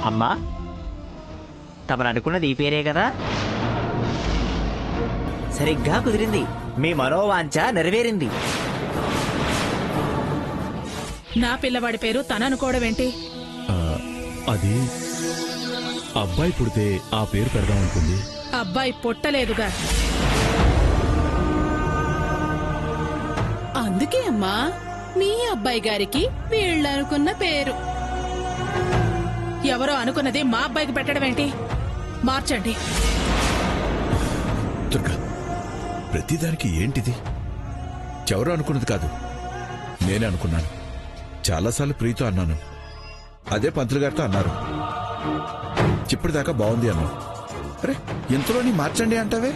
అమ్మా, తమరు అనుకున్నది ఈ పేరే కదా? సరిగ్గా కుదిరింది. మీ మనోవాంఛ నెరవేరింది. నా పిల్లవాడి పేరు తన అనుకోవడం ఏంటి? అది అబ్బాయి పుడితే ఆ పేరు పెడదాం అనుకుంది. అబ్బాయి పుట్టలేదుగా. అందుకే అమ్మా మీ అబ్బాయి గారికి వీళ్ళనుకున్న పేరు. ఎవరో అనుకున్నది మా అబ్బాయికి పెట్టడం ఏంటి? మార్చండి. దుర్గా, ప్రతిదానికి ఏంటిది? ఎవరో అనుకున్నది కాదు, నేనే అనుకున్నాను. చాలాసార్లు ప్రీతో అన్నాను, అదే పంతులు గారితో అన్నారు. ఇప్పటిదాకా బాగుంది అన్నావు. అరే, ఇంతలోని మార్చండి అంటావే?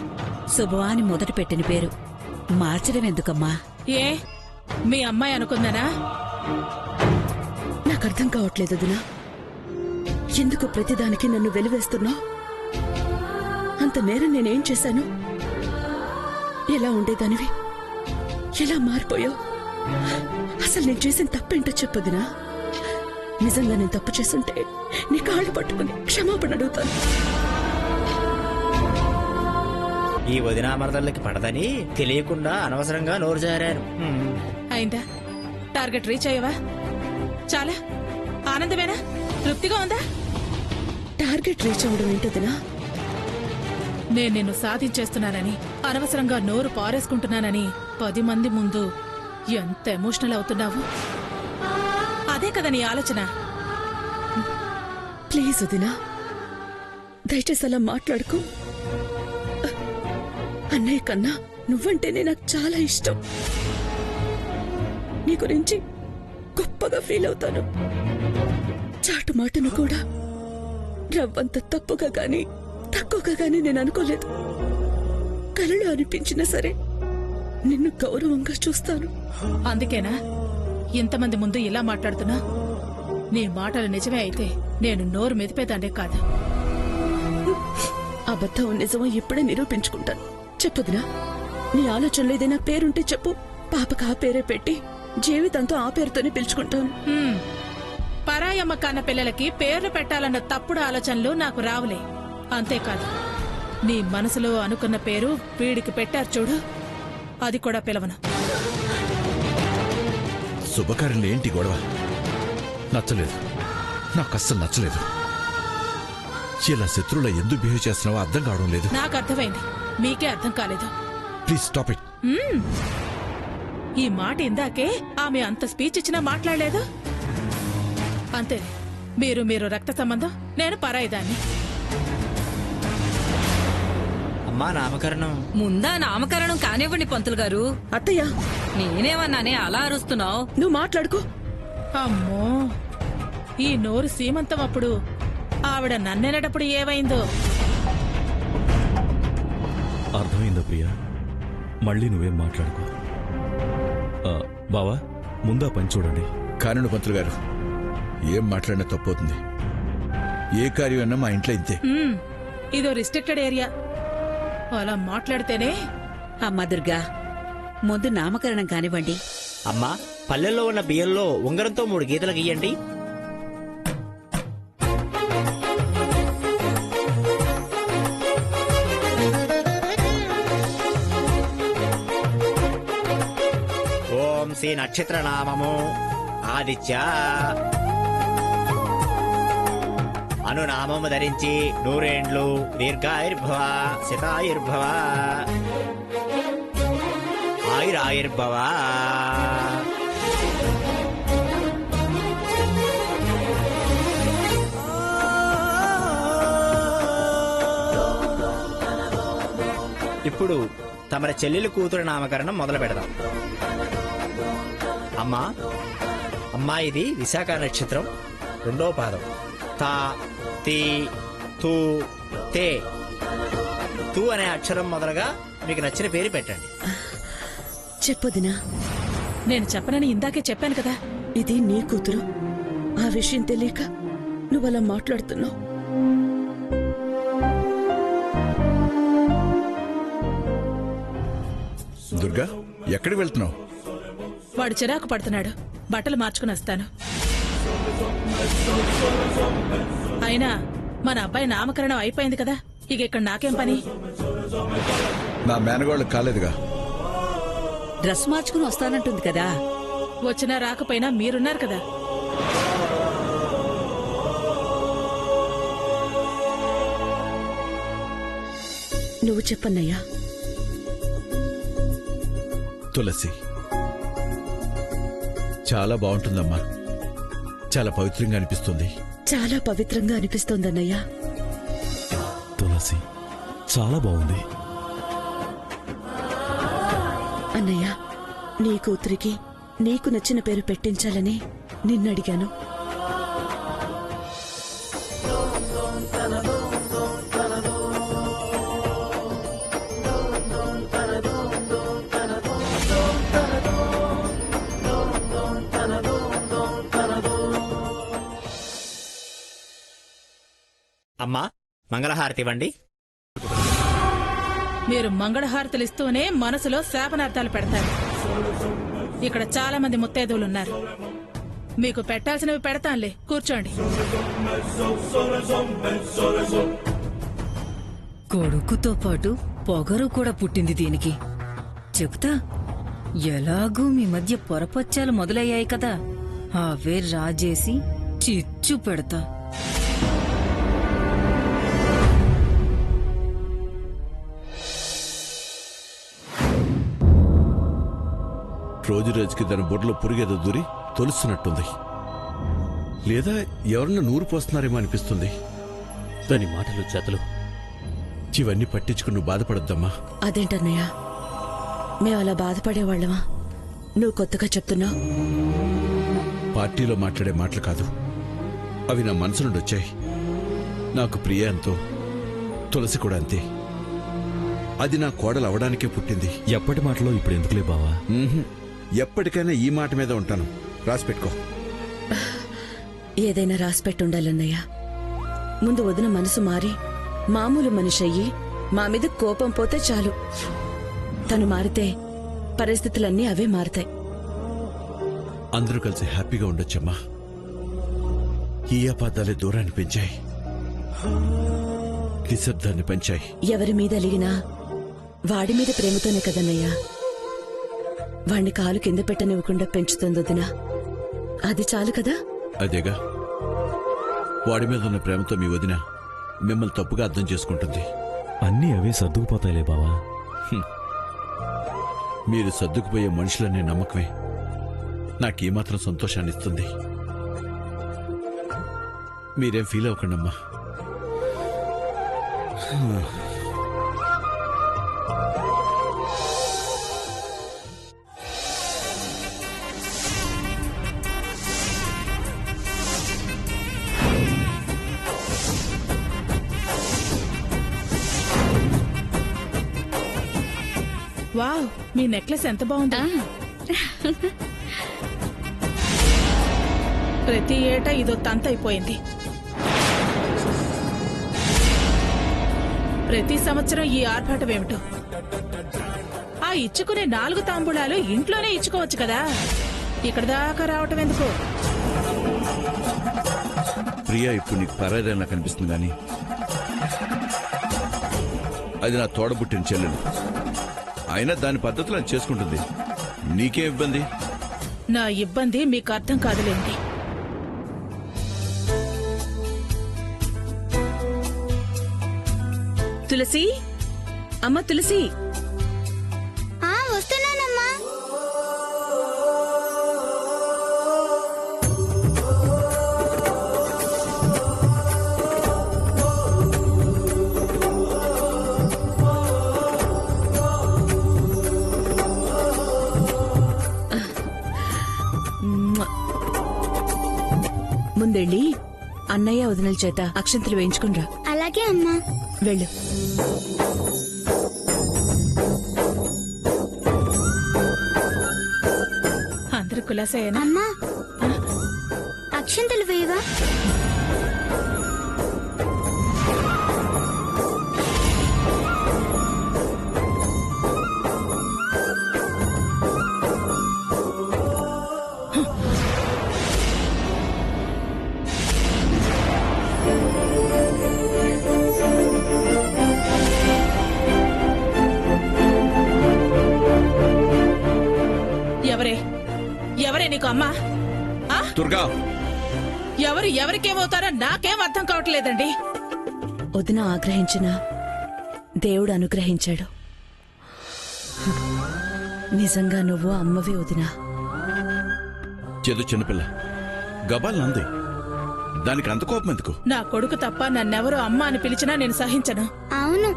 శుభవాని మొదట పెట్టిన పేరు మార్చడం ఎందుకమ్మా? ఏ మీ అమ్మాయి అనుకుందనా? నాకు అర్థం కావట్లేదు వదినా. ఎందుకు ప్రతిదానికి నన్ను వెలివేస్తున్నావు? అంత నేరం నేనేం చేశాను? ఎలా ఉండేదానివి? ఎలా మారిపోయావు? అసలు నేను చేసిన తప్పేంటో చెప్పొదినా. నిజంగా నేను తప్పు చేస్తుంటే నీ కాళ్ళు పట్టుకుని క్షమాపణ అడుగుతాను. ఈ వదినామరదల్లకి పడదని తెలియకుండా అనవసరంగా నోరు జారాను. అయిందా? టార్గెట్ రీచ్ అయ్యవా? చాలా ఆనందమేనా? తృప్తిగా ఉందా? టార్గెట్ రీచ్ అవ్వడం ఏంటదినా? నేను నిన్ను సాధించేస్తున్నానని, అనవసరంగా నోరు పారేసుకుంటున్నానని 10 మంది ముందు ఎంత ఎమోషనల్ అవుతున్నావు. అదే కదా నీ ఆలోచన? ప్లీజ్ వదినా, దయచేసి అలా మాట్లాడుకో. అన్నయ్య కన్నా నువ్వంటేనే నాకు చాలా ఇష్టం. నీ గురించి గొప్పగా ఫీల్ అవుతాను. చాటు మాటను కూడా రవ్వంత తప్పుగా గాని తక్కువగా గాని నేను అనుకోలేదు. కలలో అనిపించినా సరే నిన్ను గౌరవంగా చూస్తాను. అందుకేనా ఇంతమంది ముందు ఇలా మాట్లాడుతున్నా? నీ మాటలు నిజమే అయితే నేను నోరు మెదిపేదాన్నే కాదు. అబద్ధం నిజమో ఇప్పుడే నిరూపించుకుంటాను. చెప్పుదినా, నీ ఆలోచనలో ఏదైనా పేరుంటే చెప్పు. పాపకు ఆ పేరే పెట్టి జీవితంతో ఆ పేరుతోనే పిలుచుకుంటాను. పరాయమ్మ కన్న పిల్లలకి పేర్లు పెట్టాలన్న తప్పుడు ఆలోచనలు నాకు రావులే. అంతేకాదు, నీ మనసులో అనుకున్న పేరు వీడికి పెట్టారు చూడు, అది కూడా పిలవను. శుభకార్యంలో ఏంటి గొడవ? నచ్చలేదు, నాకు అస్సలు నచ్చలేదు. ఇలా శత్రువులా ఎందుకు బిహేవ్ చేస్తున్నావో అర్థం కావడం లేదు. నాకు అర్థమైంది, మీకే అర్థం కాలేదు. Please stop it. ఈ మాట ఇందాకే ఆమె అంత స్పీచ్ ఇచ్చినా మాట్లాడలేదు. అంతే, మీరు రక్త సంబంధం, నేను పరాయిదాన్ని. అమ్మా, నామకరణం ముందా నామకరణం కానివ్వండి పంతులు గారు. అత్తయ్య, నేనేమన్నానే అలా అరుస్తున్నావు? నువ్వు మాట్లాడుకో. అమ్మో, ఈ నోరు సీమంతం అప్పుడు ఆవిడ నన్నెనటప్పుడు ఏమైందో. అర్థమైందా ప్రియా? మళ్ళీ నువ్వేం మాట్లాడుకో. బావా, ముందా పని చూడండి. కానివ్వండి పంతులు గారు, ఏం మాట్లాడినా తప్పవుతుంది. ఏ కార్యం అన్నా మా ఇంట్లో ఇంతే. ఇదో రిస్ట్రిక్టెడ్ ఏరియా, అలా మాట్లాడితేనే. అమ్మా దుర్గా, ముందు నామకరణం కానివ్వండి. అమ్మా, పల్లెల్లో ఉన్న బియ్యంలో ఉంగరంతో 3 గీతలు గీయండి. ఓం శ్రీ నక్షత్ర నామము ఆదిత్య అనునామము ధరించి 100 ఏండ్లు దీర్ఘాయుర్భవ శతాయుర్భవ ఆయురాయుర్భవ. ఇప్పుడు తమరి చెల్లెలు కూతురు నామకరణం మొదలు పెడదాం. అమ్మా, ఇది విశాఖ నక్షత్రం 2వ పాదం. తా, తీ, తూ, తే. తూ అనే అక్షరం మొదలుగా మీకు నచ్చిన పేరు పెట్టండి. చెప్పొదినా. నేను చెప్పనని ఇందాకే చెప్పాను కదా. ఇది నీ కూతురు, ఆ విషయం తెలియక నువ్వలా మాట్లాడుతున్నావు. దుర్గా, ఎక్కడికి వెళ్తున్నావు? వాడు చిరాకు పడుతున్నాడు, బట్టలు మార్చుకుని వస్తాను. అయినా మన అబ్బాయి నామకరణం అయిపోయింది కదా, ఇక ఇక్కడ నాకేం పని? నా మేనగోళ్ళు కాలేదుగా. డ్రెస్ మార్చుకుని వస్తానంటుంది కదా. వచ్చినా రాకపోయినా మీరున్నారు కదా. నువ్వు చెప్పన్నయ్యా. తులసి చాలా బాగుంటుందమ్మా. చాలా పవిత్రంగా అనిపిస్తుంది. చాలా పవిత్రంగా అనిపిస్తోందన్నయ్యా. తులసి చాలా బాగుంది. అన్నయ్య, నీ కూతురికి నీకు నచ్చిన పేరు పెట్టించాలని నిన్నడిగాను. అమ్మా, మంగళహారతి ఇవ్వండి. మీరు మంగళహారతులు ఇస్తూనే మనసులో శాపనార్థాలు పెడతారు. ఇక్కడ చాలా మంది ముత్తైదువులున్నారు. మీకు పెట్టాల్సినవి పెడతానులే, కూర్చోండి. కొడుకుతో పాటు పొగరు కూడా పుట్టింది దీనికి. చెప్తా, ఎలాగూ మీ మధ్య పొరపచ్చాలు మొదలయ్యాయి కదా, అవే రాజేసి చిచ్చు పెడతా. రోజు రోజుకి దాని బొడ్లో పురుగేదో దూరి తొలుస్తున్నట్టుంది. లేదా ఎవరన్నా నూరు పోస్తున్నారేమో అనిపిస్తుంది. దాని మాటలు చేతలు ఇవన్నీ పట్టించుకుని నువ్వు బాధపడొద్దమ్మా. అదేంటన్నయ్యా, మేము అలా బాధపడేవాళ్ళమా? నువ్వు కొత్తగా చెప్తున్నావు. పార్టీలో మాట్లాడే మాటలు కాదు, అవి నా మనసు నుండి వచ్చాయి. నాకు ప్రియ ఎంతో, తులసి కూడా అంతే. అది నా కోడలు అవడానికే పుట్టింది. ఎప్పటి మాటలో ఇప్పుడు ఎందుకులే బావా? ఎప్పటికైనా ఈ మాట మీద ఉంటాను. రాసి పెట్టుకో. ఏదైనా రాసిపెట్టుండాలన్నయ్యా. ముందు వదిన మనసు మారి మామూలు మనిషి అయ్యి మా మీద కోపం పోతే చాలు. తను మారితే పరిస్థితులన్నీ అవే మారుతాయి. అందరూ కలిసి హ్యాపీగా ఉండొచ్చమ్మా. ఈ అపార్థాలే దూరాన్ని పెంచాయి, నిశ్శబ్దాన్ని పెంచాయి. ఎవరి మీద అలిగినా వాడి మీద ప్రేమతోనే కదన్నయ్యా. వాణ్ణి కాలు కింద పెట్టనివ్వకుండా పెంచుతుంది వదినా. అది చాలు కదా. అదేగా, వాడి మీద ఉన్న ప్రేమతో మీ వదిన మిమ్మల్ని తప్పుగా అర్థం చేసుకుంటుంది. అన్నీ అవే సర్దుకుపోతాయిలే బావా. మీరు సర్దుకుపోయే మనుషులనే నమ్మకమే నాకేమాత్రం సంతోషాన్ని ఇస్తుంది. మీరేం ఫీల్ అవ్వకండమ్మా. వావ్, మీ నెక్లెస్ ఎంత బాగుంది. ప్రతి ఏటా ఇదో తంతైపోయింది. ప్రతి సంవత్సరం ఈ ఆర్భాటం ఏమిటో. ఆ ఇచ్చుకునే 4 తాంబూలాలు ఇంట్లోనే ఇచ్చుకోవచ్చు కదా, ఇక్కడ దాకా రావటం ఎందుకు? ప్రియా ఇప్పుడు నీకు పరాయిలా కనిపిస్తుంది కానీ అది నా తోడబుట్టిన చెల్లెలు. అయినా దాని పద్ధతులు అది చేసుకుంటుంది. నీకేం ఇబ్బంది? నా ఇబ్బంది మీకు అర్థం కాదులేండి. తులసి, అమ్మ తులసి. వస్తున్నానమ్మా. ముందెళ్ళి అన్నయ్య వదినల చేత అక్షంతలు వేయించుకునిరా. అలాగే అమ్మా. వెళ్ళు. అందరు కులాసేనా? అమ్మా, అక్షంతలు వేయవా? దుర్గా ఎవరు ఎవరికేమవుతారో నాకేం అర్థం కావట్లేదండి. వదిన ఆగ్రహించిన దేవుడు అనుగ్రహించాడు. నిజంగా నువ్వు అమ్మవి వదినా. చేదు చిన్నపిల్ల గబాల్ నంది, దానికి అంత కోపం ఎందుకు? నా కొడుకు తప్ప నన్నెవరూ అమ్మ అని పిలిచినా నేను సహించను. అవును,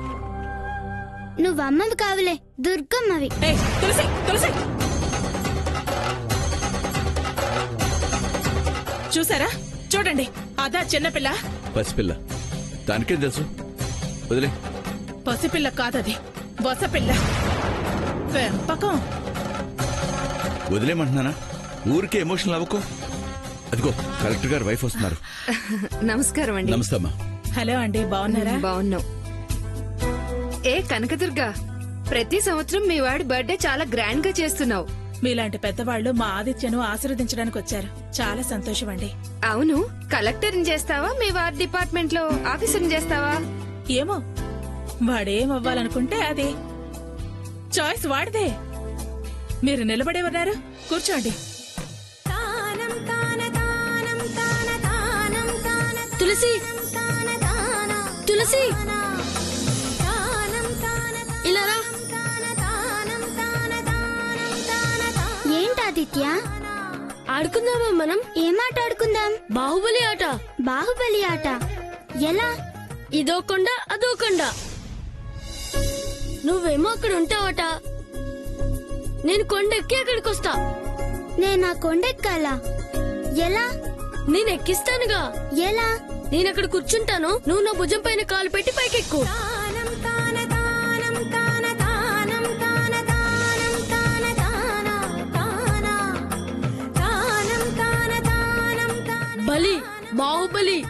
నువ్వమ్మవి కావులే, దుర్గమ్మవి. ఏయ్, తులసి తులసి, చూసారా? చూడండి, అదా చిన్నపిల్ల. పసిపిల్ల, దానికేం తెలుసు? వదిలే. పసిపిల్ల కాదది, బొసపిల్ల. పెంపకం. వదిలేమంటున్నానా? ఊరికే ఎమోషనల్ అవ్వకు. అదిగో కలెక్టర్ గారు వైఫ్ వస్తున్నారు. నమస్కారం అండి. నమస్తే అమ్మా. హలో అండి, బాగున్నారా? బాగున్నాం. ఏ కనకదుర్గ, ప్రతి సంవత్సరం మీ వాడి బర్త్డే చాలా గ్రాండ్ గా చేస్తున్నావు. మీలాంటి పెద్దవాళ్లు మా ఆదిత్యను ఆశీర్వదించడానికి వచ్చారు. చాలా సంతోషం అండి. అవును, కలెక్టర్ని చేస్తావా, మీ వారి డిపార్ట్మెంట్ లో ఆఫీసర్ని చేస్తావా? ఏమో, వాడేమవ్వాలనుకుంటే అది చాయిస్ వాడిదే. మీరు నిలబడే ఉన్నారు, కూర్చోండి. తులసి, తులసి, ఇలా రా. ఏంటాదిత్య, ఆడుకుందామా మనం? ఏం ఆట ఆడుకుందాం? బాహుబలి ఆట. బాహుబలి ఆట ఎలా? ఇదో కొండ అదో కొండ, నువ్వేమో అక్కడ ఉంటావట, నేను కొండ ఎక్కి అక్కడికి వస్తా. నేను ఆ కొండ ఎక్కాలా? ఎలా? నేను ఎక్కిస్తానుగా. ఎలా? నేను అక్కడ కూర్చుంటాను, నువ్వు నా భుజం పైన కాలు పెట్టి పైకెక్కు. బలి, బాహుబలి.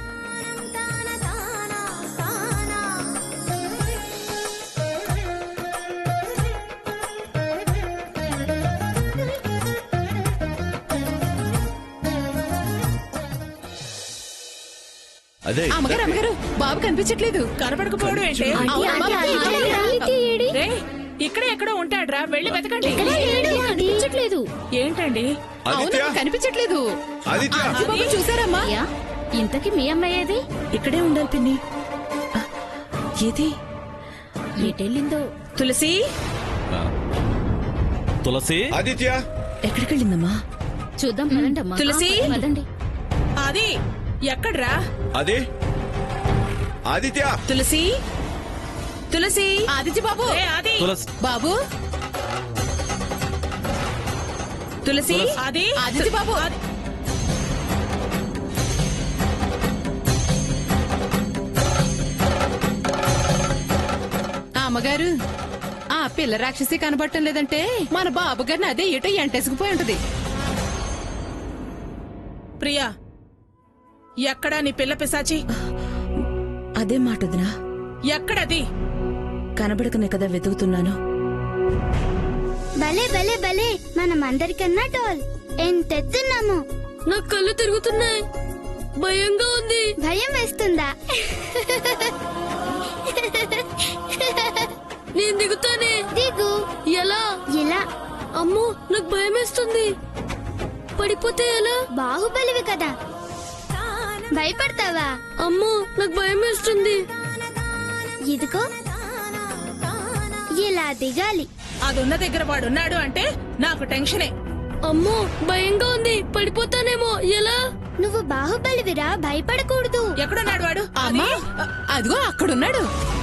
అదే అమ్మగారు, బాబు కనిపించట్లేదు. కనపడకపోవడం ఏంటి? రేయ్, ఇక్కడే ఎక్కడో ఉంటాడ్రా, వెళ్ళి వెతకండి. కనిపించట్లేదు. ఏంటండి? ఆదిత్య, కనిపించట్లేదు. ఆదిత్య, అది- చూసారమ్మా? ఇంతకి మీ అమ్మాయేది? ఇక్కడే ఉండాలి పిన్ని. ఏది? ఎటెళ్ళిందో? తులసి, తులసి, ఆదిత్య, ఎక్కడికెళ్ళిందమ్మా? చూద్దాం పదండమ్మా. తులసి. పదండి. అది ఎక్కడ్రా? అదే ఆదిత్య, తులసి, తులసి, ఆదిత్య బాబు. అది తులసి, బాబు, తులసి, అది ఆదిత్య బాబు. అది- అమ్మగారు, ఆ పిల్ల రాక్షసి కనబడటం లేదంటే మన బాబు గారిని అదే ఇటో ఎంటేసుకుపోయి ఉంటది. ప్రియా, ఎక్కడా నీ పిల్ల పిశాచి? అదే మాట వదినా. ఎక్కడది? కనబడకనే కదా వెతుకుతున్నాను. భలే భలే భలే, మనం అందరికన్నా టోల్. ఎంతెత్తున్నాము. నా కళ్ళు తిరుగుతున్నాయి, భయంగా ఉంది. భయం వేస్తుందా? నేను దిగుతానే. దిగు. ఎలా? ఇలా. అమ్మో, నాకు భయం వేస్తుంది. పడిపోతే ఎలా? బాహుబలివి కదా, భయపడతావా? అమ్మో, నాకు భయం వేస్తుంది. ఇదిగో ఇలా దిగాలి. అదున్న దగ్గర వాడున్నాడు అంటే నాకు టెన్షనే. అమ్మో, భయంగా ఉంది, పడిపోతానేమో. ఎలా? నువ్వు బాహుబలివిరా, భయపడకూడదు. ఎక్కడున్నాడు వాడు? అమ్మా, అదిగో అక్కడున్నాడు.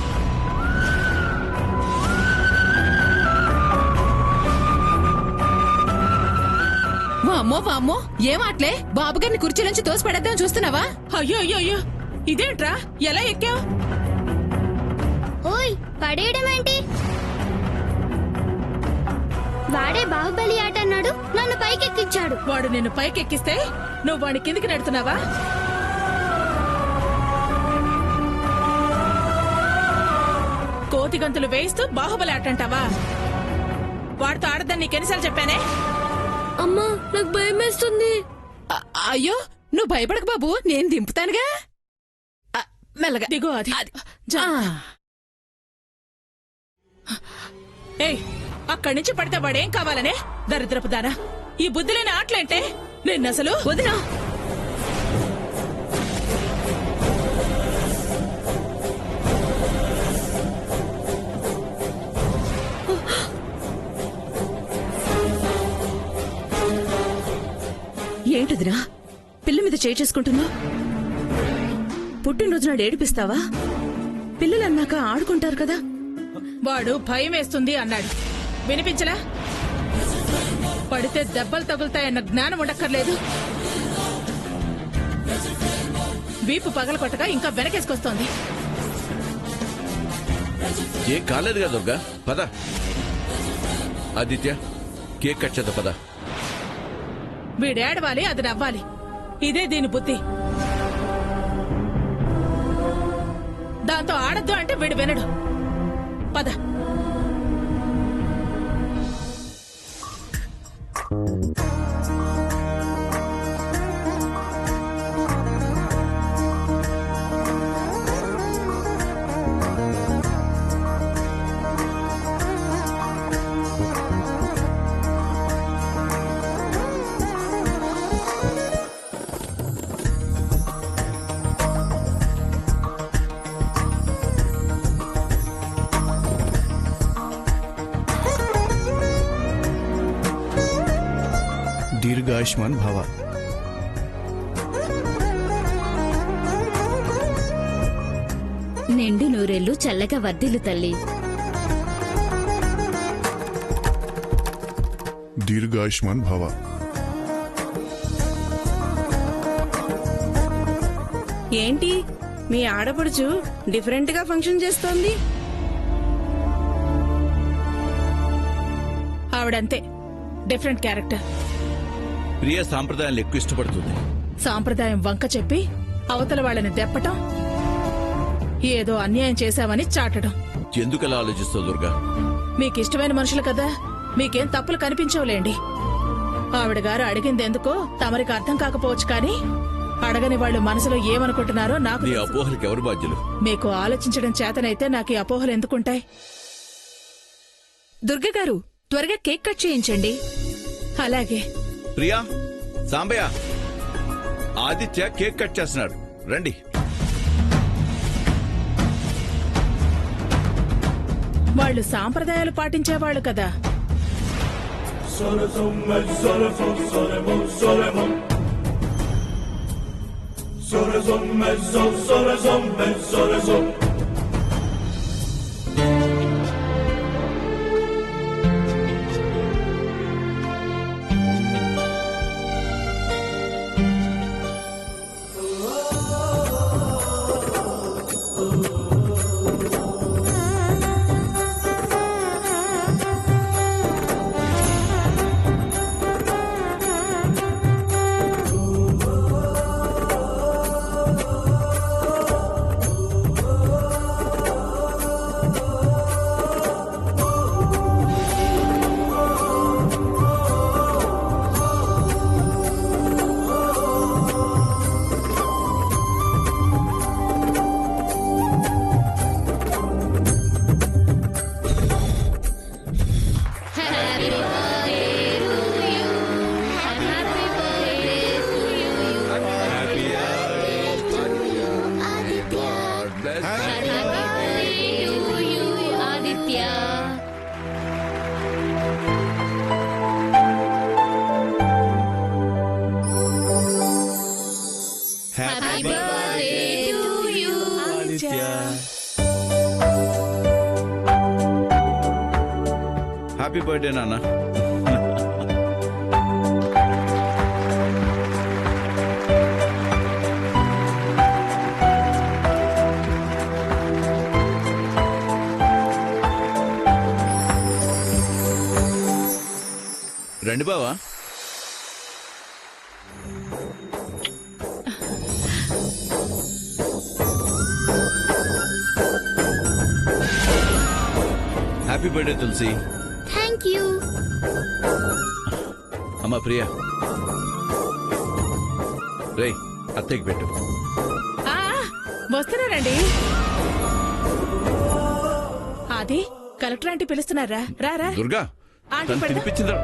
వామ్మో వామ్మో, ఏం ఆటలే? బాబు గారిని కుర్చీలోంచి తోసి పడేద్దాం చూస్తున్నావా? అయ్యో అయ్యో అయ్యో, ఇదేంట్రా, ఎలా ఎక్కావు? ఓయ్, పడేయడం ఏంటి? వాడే బాహుబలి ఆట అన్నాడు, నన్ను పైకెక్కించాడు. వాడు నిన్ను పైకెక్కిస్తే నువ్వు వాడిని కిందికి నెడుతున్నావా? కోతి గంతులు వేయిస్తూ బాహుబలి ఆట అంటావా? వాడితో ఆడద్దని నీకెన్నిసార్లు చెప్పానే? అమ్మా, నాకు భయం వేస్తుంది. అయ్యో, నువ్వు భయపడకు బాబు, నేను దింపుతానుగా. మెల్లగా దిగు. అది జా. ఏయ్, అక్కడి నుంచి పడితే వాడేం కావాలనే? దరిద్రపు దానా, ఈ బుద్ధి లేని ఆటలేంటే? నిన్నసలు వదినా ఏంటిదిరా పిల్ల మీద చేయి చేసుకుంటున్నావు? పుట్టినరోజు నాడు ఏడిపిస్తావా? పిల్లలన్నాక ఆడుకుంటారు కదా. వాడు భయం వేస్తుంది అన్నాడు, వినిపించలా? పడితే దెబ్బలు తగులుతాయన్న జ్ఞానం ఉండక్కర్లేదు. వీపు పగలకొట్టగా ఇంకా వెనకేసుకొస్తోంది. ఏం కాలేదుగా దుర్గా, పద. ఆదిత్య, కేక్ కట్ చేద్దాం, పద. వీడేడవాలి, అది నవ్వాలి. ఇదే దీని బుద్ధి. దాంతో ఆడద్దు అంటే వీడు వినడు. పద. దీర్ఘాయుష్మాన్ భవ. నిండు నూరేళ్లు చల్లగా వర్ధిల్లు తల్లి. దీర్ఘాయుష్మాన్ భవ. ఏంటి మీ ఆడపడుచు డిఫరెంట్ గా ఫంక్షన్ చేస్తోంది? ఆవిడంతే, డిఫరెంట్ క్యారెక్టర్. ప్రియ సాంప్రదాయాలు ఎక్కువ ఇష్టపడుతుంది. సాంప్రదాయం వంక చెప్పి అవతల వాళ్ళని దెప్పటం, ఏదో అన్యాయం చేశామని చాటడం. ఎందుకలా ఆలోచిస్తావు దుర్గా? మీకిష్టమైన మనుషులు కదా, మీకేం తప్పులు కనిపించవులేండి. ఆవిడ గారు అడిగిందెందుకో తమరికి అర్థం కాకపోవచ్చు, కానీ అడగని వాళ్ళు మనసులో ఏమనుకుంటున్నారో నాకు నీ తెలుసు. అపోహలకి ఎవరు బాధ్యులు? మీకు ఆలోచించడం చేతనైతే నాకు ఈ అపోహలు ఎందుకుంటాయి? దుర్గా గారు, త్వరగా కేక్ కట్ చేయించండి. అలాగే. ప్రియా, సాంబయ్య, ఆదిత్య కేక్ కట్ చేస్తున్నాడు, రండి. వాళ్ళు సాంప్రదాయాలు పాటించేవాళ్ళు కదా. హ్యాపీ బర్త్డే నాన్న. రండి బావా. Happy birthday Tulasi. Thank you. అమ్మా ప్రియా, రేయ్ అత్తయ్యకి పెట్టు. ఆ, వస్తున్నారండి. అది కలెక్టర్ ఆంటీ పిలుస్తున్నారా? రారా. దుర్గా, ఆంటీ తను పెడతా. తినిపించిందా?